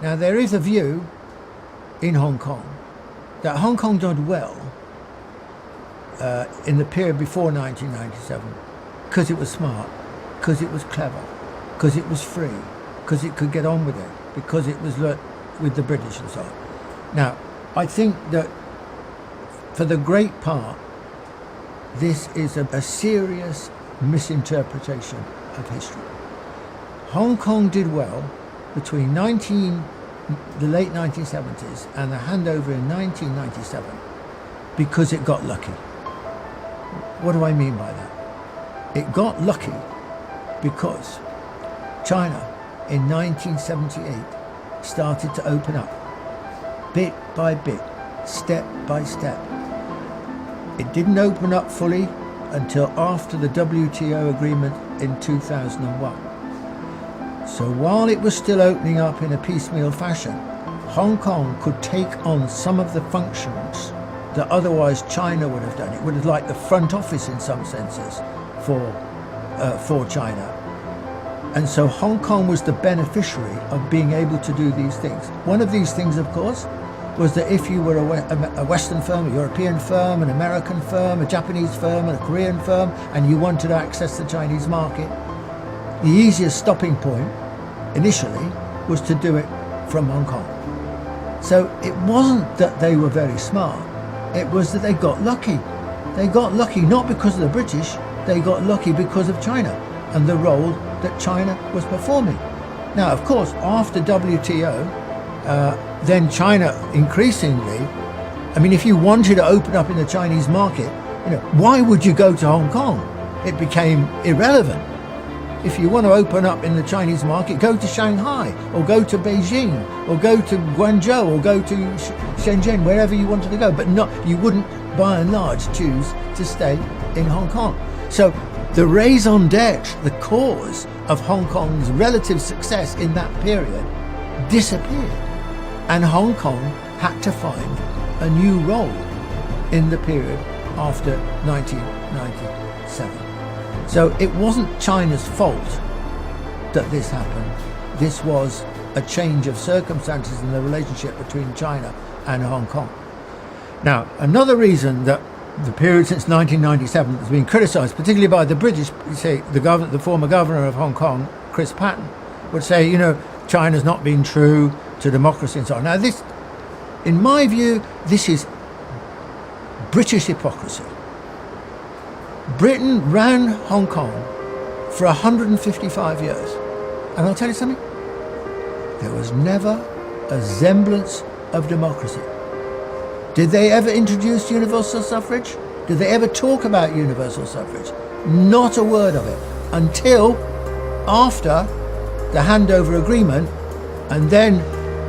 Now, there is a view in Hong Kong that Hong Kong did well in the period before 1997 because it was smart, because it was clever, because it was free, because it could get on with it, because it was with the British and so on. Now, I think that for the great part, this is a serious misinterpretation of history. Hong Kong did well between the late 1970s and the handover in 1997 because it got lucky. What do I mean by that? It got lucky because China in 1978 started to open up bit by bit, step by step. It didn't open up fully until after the WTO agreement in 2001. So while it was still opening up in a piecemeal fashion, Hong Kong could take on some of the functions that otherwise China would have done. It would have like the front office in some senses for China. And so Hong Kong was the beneficiary of being able to do these things. One of these things, of course, was that if you were a Western firm, a European firm, an American firm, a Japanese firm, and a Korean firm, and you wanted to access the Chinese market, the easiest stopping point initially was to do it from Hong Kong. So it wasn't that they were very smart, it was that they got lucky. They got lucky not because of the British, they got lucky because of China and the role that China was performing. Now, of course, after WTO, then China increasingly, I mean, if you wanted to open up in the Chinese market, why would you go to Hong Kong? It became irrelevant. If you want to open up in the Chinese market, go to Shanghai, or go to Beijing, or go to Guangzhou, or go to Shenzhen, wherever you wanted to go. But you wouldn't, by and large, choose to stay in Hong Kong. So the raison d'etre, the cause of Hong Kong's relative success in that period, disappeared. And Hong Kong had to find a new role in the period after 1997. So it wasn't China's fault that this happened. This was a change of circumstances in the relationship between China and Hong Kong. Now, another reason that the period since 1997 has been criticised, particularly by the British, say the former governor of Hong Kong, Chris Patten, would say, China's not been true to democracy and so on. Now, this, in my view, this is British hypocrisy. Britain ran Hong Kong for 155 years. And I'll tell you something, there was never a semblance of democracy. Did they ever introduce universal suffrage? Did they ever talk about universal suffrage? Not a word of it until after the handover agreement, and then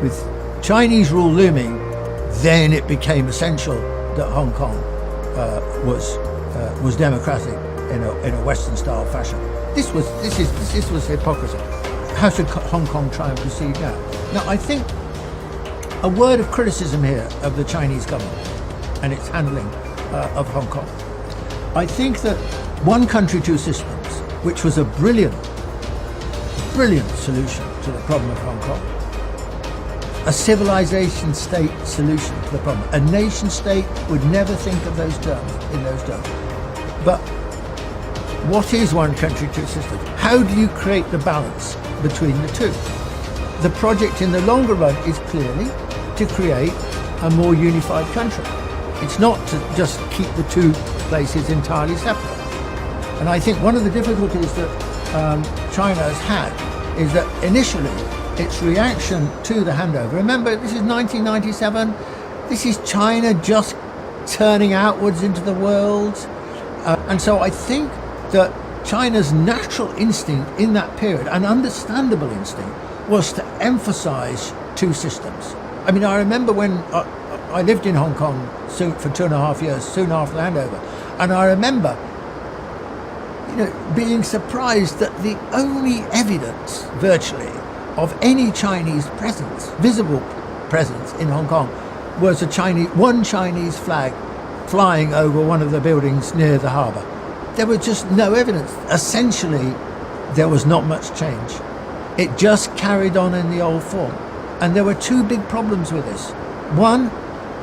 with Chinese rule looming, then it became essential that Hong Kong was democratic in a Western style fashion. This was hypocrisy. How should Hong Kong try and proceed now? Now, I think a word of criticism here of the Chinese government and its handling of Hong Kong. I think that one country, two systems, which was a brilliant solution to the problem of Hong Kong, a civilization state solution to the problem. A nation state would never think of those terms in those terms. But what is one country, two systems? How do you create the balance between the two? The project in the longer run is clearly to create a more unified country. It's not to just keep the two places entirely separate. And I think one of the difficulties that China has had is that initially its reaction to the handover, remember this is 1997, this is China just turning outwards into the world. And so I think that China's natural instinct in that period, an understandable instinct, was to emphasize two systems. I mean, I remember when I lived in Hong Kong for 2.5 years, soon after the handover, and I remember being surprised that the only evidence, virtually, of any Chinese presence, visible presence in Hong Kong, was one Chinese flag flying over one of the buildings near the harbour. There was just no evidence. Essentially, there was not much change. It just carried on in the old form. And there were two big problems with this. One,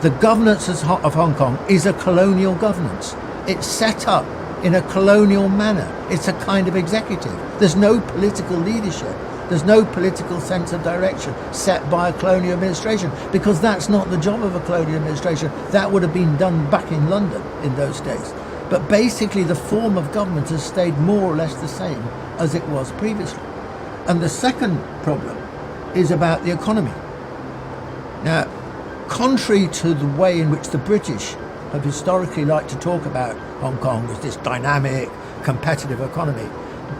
the governance of Hong Kong is a colonial governance. It's set up in a colonial manner. It's a kind of executive. There's no political leadership. There's no political sense of direction set by a colonial administration, because that's not the job of a colonial administration. That would have been done back in London in those days. But basically the form of government has stayed more or less the same as it was previously. And the second problem is about the economy. Now, contrary to the way in which the British have historically liked to talk about Hong Kong as this dynamic, competitive economy,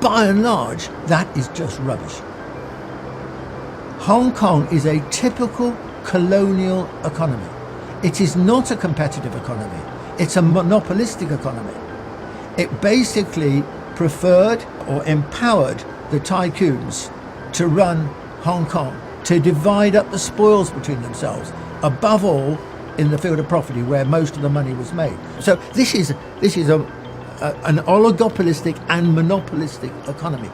by and large, that is just rubbish. Hong Kong is a typical colonial economy. It is not a competitive economy. It's a monopolistic economy. It basically preferred or empowered the tycoons to run Hong Kong, to divide up the spoils between themselves, above all in the field of property where most of the money was made. So this is an oligopolistic and monopolistic economy.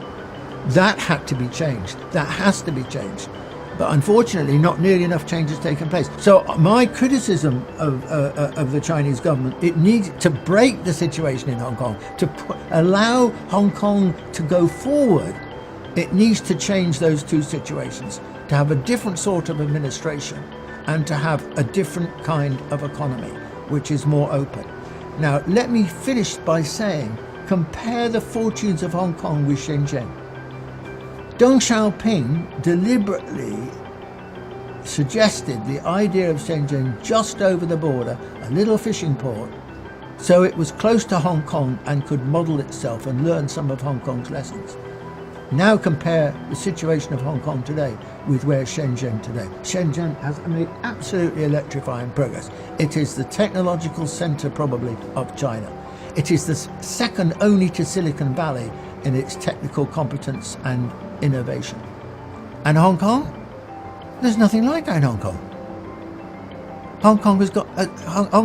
That had to be changed. That has to be changed. But unfortunately, not nearly enough change has taken place. So my criticism of the Chinese government, it needs to break the situation in Hong Kong, to allow Hong Kong to go forward. It needs to change those two situations, to have a different sort of administration and to have a different kind of economy, which is more open. Now, let me finish by saying, compare the fortunes of Hong Kong with Shenzhen. Deng Xiaoping deliberately suggested the idea of Shenzhen just over the border, a little fishing port, so it was close to Hong Kong and could model itself and learn some of Hong Kong's lessons. Now compare the situation of Hong Kong today with where Shenzhen today. Shenzhen has made absolutely electrifying progress. It is the technological centre probably of China. It is the second only to Silicon Valley in its technical competence and innovation. And Hong Kong? There's nothing like that in Hong Kong. Hong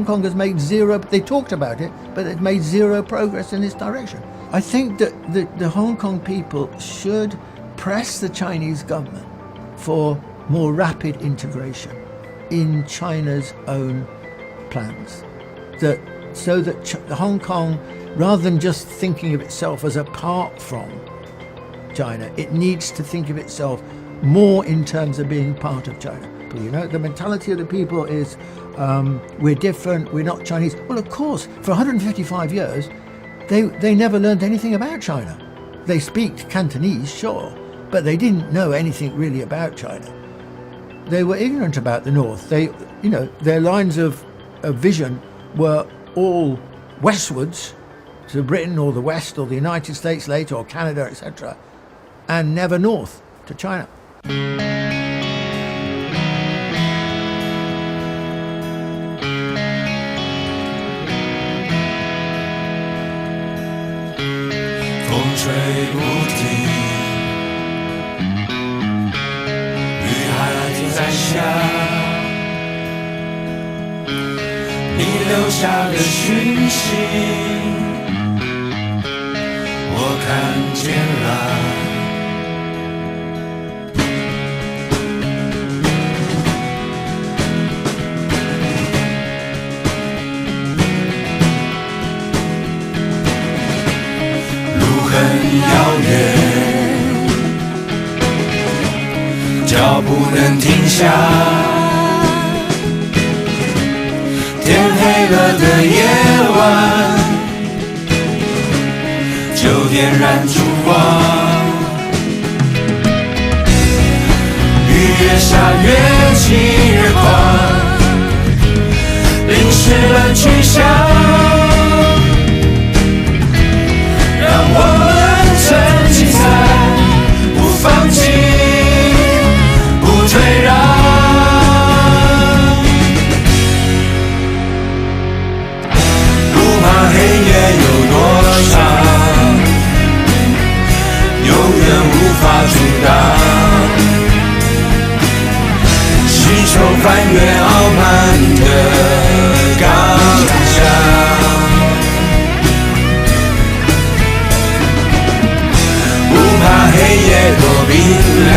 Kong has made zero, they talked about it, but it made zero progress in this direction. I think that the Hong Kong people should press the Chinese government for more rapid integration in China's own plans. So that Hong Kong, rather than just thinking of itself as apart from China, it needs to think of itself more in terms of being part of China. You know, the mentality of the people is we're different, we're not Chinese. Well, of course, for 155 years, they never learned anything about China. They speak Cantonese, sure, but they didn't know anything really about China. They were ignorant about the North. Their lines of vision were all westwards to Britain or the West or the United States later or Canada, etc., and never north to China.脚步能停下，天黑了的夜晚，就点燃烛光，雨越下越急越狂，淋湿了去向，让我们沉浸在不放弃退让，不怕黑夜有多长，永远无法阻挡，祈求翻越傲慢的刚强，不怕黑夜多冰凉，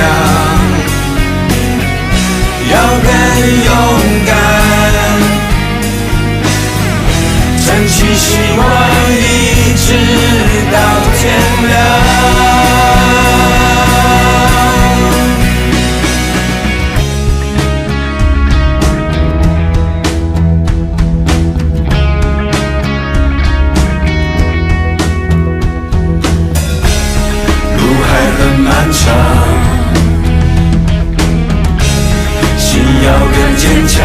坚强。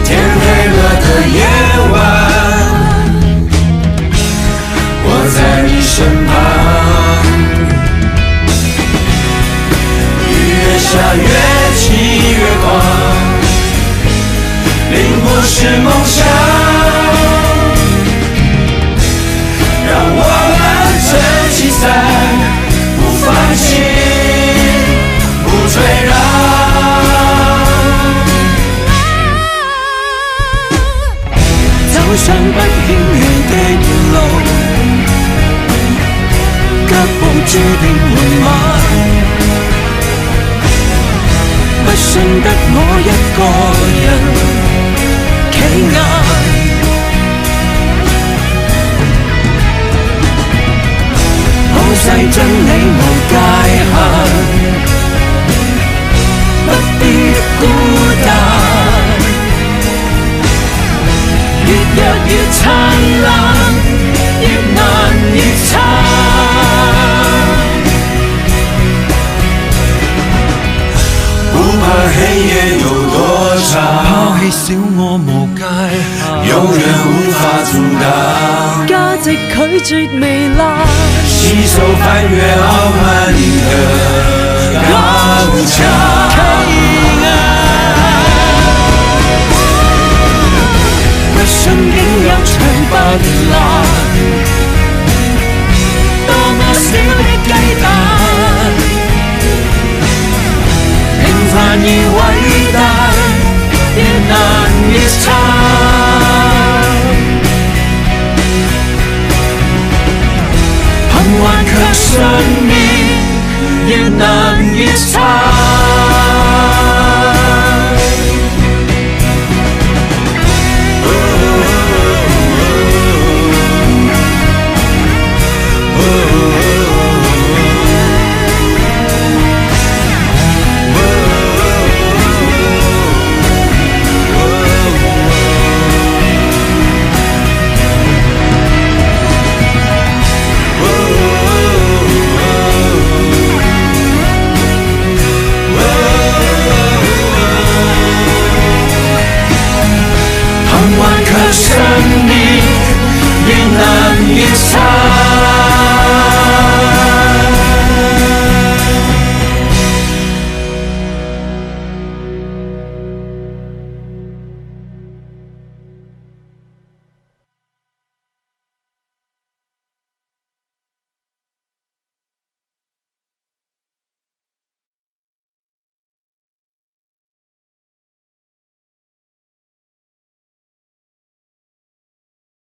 天黑了的夜晚，我在你身旁。雨越下越近越光，并不是梦想。让我们撑起伞，不放弃，不退让。走上不輕易的路，腳步注定緩慢。不信得我一個人企硬。普世真理無界限，不必孤單。越弱越燦爛，越難越撐。不怕黑夜有多長，拋棄小我無界限，永遠無法阻擋。價值拒絕糜爛，攜手翻越傲慢的高牆。信境有長白藍，多麼小的雞蛋，平凡而偉大，越難越撐。憑頑強信念，越難越撐。